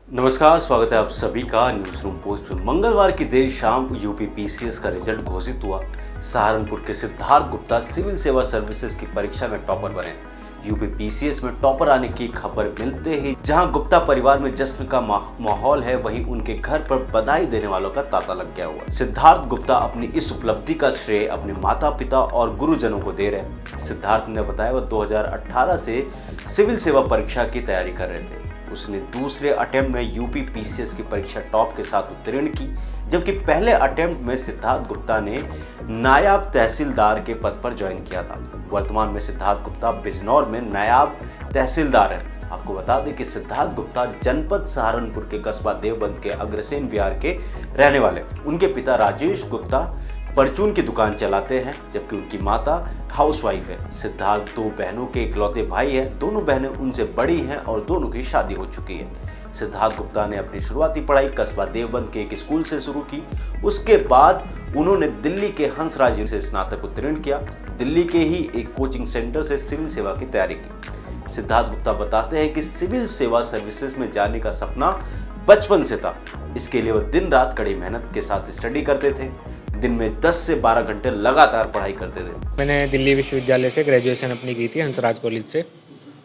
नमस्कार, स्वागत है आप सभी का न्यूज रूम पोस्ट में। मंगलवार की देर शाम यूपी पीसीएस का रिजल्ट घोषित हुआ। सहारनपुर के सिद्धार्थ गुप्ता सिविल सेवा सर्विसेज की परीक्षा में टॉपर बने। यूपी पीसीएस में टॉपर आने की खबर मिलते ही जहां गुप्ता परिवार में जश्न का माहौल है, वहीं उनके घर पर बधाई देने वालों का तांता लग गया हुआ। सिद्धार्थ गुप्ता अपनी इस उपलब्धि का श्रेय अपने माता पिता और गुरुजनों को दे रहे। सिद्धार्थ ने बताया वह 2018 से सिविल सेवा परीक्षा की तैयारी कर रहे थे। उसने दूसरे अटेम्प्ट में यूपी पीसीएस की परीक्षा टॉप के साथ उत्तीर्ण की, जबकि पहले अटेम्प्ट में सिद्धार्थ गुप्ता ने नायब तहसीलदार के पद पर ज्वाइन किया था। वर्तमान में सिद्धार्थ गुप्ता बिजनौर में नायब तहसीलदार हैं। आपको बता दें कि सिद्धार्थ गुप्ता जनपद सहारनपुर के कस्बा देवबंद के अग्रसेन विहार के रहने वाले। उनके पिता राजेश गुप्ता परचून की दुकान चलाते हैं, जबकि उनकी माता हाउसवाइफ है। सिद्धार्थ दो बहनों के इकलौते भाई हैं। दोनों बहनें उनसे बड़ी हैं और दोनों की शादी हो चुकी है। सिद्धार्थ गुप्ता ने अपनी शुरुआती पढ़ाई कस्बा देवबंद के एक स्कूल से शुरू की। उसके बाद उन्होंने दिल्ली के हंसराज से स्नातक उत्तीर्ण किया। दिल्ली के ही एक कोचिंग सेंटर से सिविल सेवा की तैयारी की। सिद्धार्थ गुप्ता बताते हैं कि सिविल सेवा सर्विसेज में जाने का सपना बचपन से था। इसके लिए वह दिन रात कड़ी मेहनत के साथ स्टडी करते थे। दिन में 10 से 12 घंटे लगातार पढ़ाई करते थे। मैंने दिल्ली विश्वविद्यालय से ग्रेजुएशन अपनी की थी, हंसराज कॉलेज से,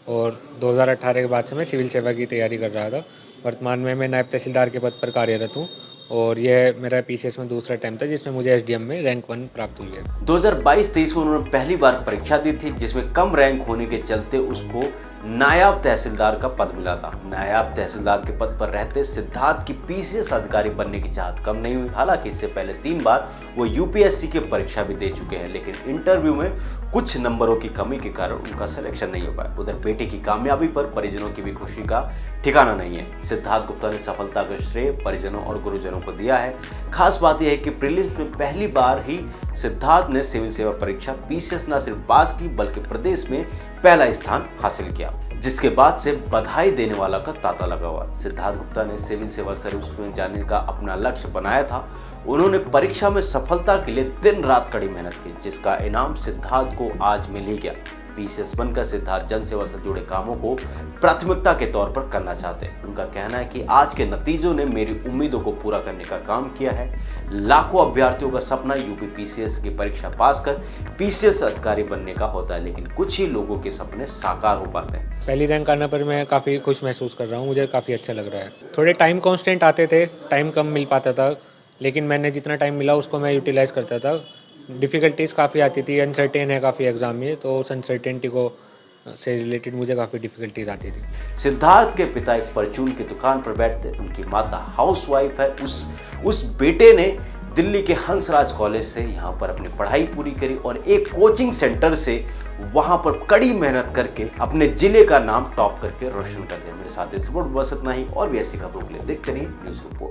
और 2018 के बाद से मैं सिविल सेवा की तैयारी कर रहा था। वर्तमान में मैं नायब तहसीलदार के पद पर कार्यरत हूँ और यह मेरा पीसीएस में दूसरा अटेम्प्ट था, जिसमें मुझे एसडीएम में रैंक 1 प्राप्त हुई है। 2022-23 में उन्होंने पहली बार परीक्षा दी थी, जिसमें कम रैंक होने के चलते उसको नायब तहसीलदार का पद मिला था। नायब तहसीलदार के पद पर रहते सिद्धार्थ की पीसीएस अधिकारी बनने की चाहत कम नहीं हुई। हालांकि इससे पहले 3 बार वो यूपीएससी की परीक्षा भी दे चुके हैं, लेकिन इंटरव्यू में कुछ नंबरों की कमी के कारण उनका सिलेक्शन नहीं हो पाया। उधर बेटे की कामयाबी पर परिजनों की भी खुशी का ठिकाना नहीं है। सिद्धार्थ गुप्ता ने सफलता का श्रेय परिजनों और गुरुजनों को दिया है। खास बात यह है कि प्रीलिम्स में पहली बार ही सिद्धार्थ ने सिविल सेवा परीक्षा पीसीएस न सिर्फ पास की, बल्कि प्रदेश में पहला स्थान हासिल किया, जिसके बाद से बधाई देने वाला का तांता लगा हुआ। सिद्धार्थ गुप्ता ने सिविल सेवा सर्विस में जाने का अपना लक्ष्य बनाया था। उन्होंने परीक्षा में सफलता के लिए दिन रात कड़ी मेहनत की, जिसका इनाम सिद्धार्थ को आज मिल ही गया। पीसीएस बनकर सिद्धार्थ जनसेवा से जुड़े कामों को प्राथमिकता के तौर पर करना चाहते हैं। उनका कहना है कि आज के नतीजों ने मेरी उम्मीदों को पूरा करने का काम किया है। लाखों अभ्यर्थियों का सपना यूपी पीसीएस की परीक्षा पास कर पीसीएस अधिकारी बनने का होता है, लेकिन कुछ ही लोगों के सपने साकार हो पाते हैं। पहली रैंक आने पर मैं काफ़ी खुश महसूस कर रहा हूँ, मुझे काफ़ी अच्छा लग रहा है। थोड़े टाइम कॉन्स्टेंट आते थे, टाइम कम मिल पाता था, लेकिन मैंने जितना टाइम मिला उसको मैं यूटिलाइज़ करता था। डिफ़िकल्टीज़ काफ़ी आती थी, अनसर्टेन है काफ़ी एग्ज़ाम में, तो उस अनसर्टेनिटी को से रिलेटेड मुझे काफ़ी डिफ़िकल्टीज़ आती थी। सिद्धार्थ के पिता एक परचून की दुकान पर बैठते, उनकी माता हाउसवाइफ है। उस बेटे ने दिल्ली के हंसराज कॉलेज से यहाँ पर अपनी पढ़ाई पूरी करी और एक कोचिंग सेंटर से वहाँ पर कड़ी मेहनत करके अपने जिले का नाम टॉप करके रोशन कर दिया। मेरे साथ इस रिपोर्ट बस इतना ही, और भी ऐसी खबरों के लिए देखते रहिए न्यूज़ रिपोर्ट।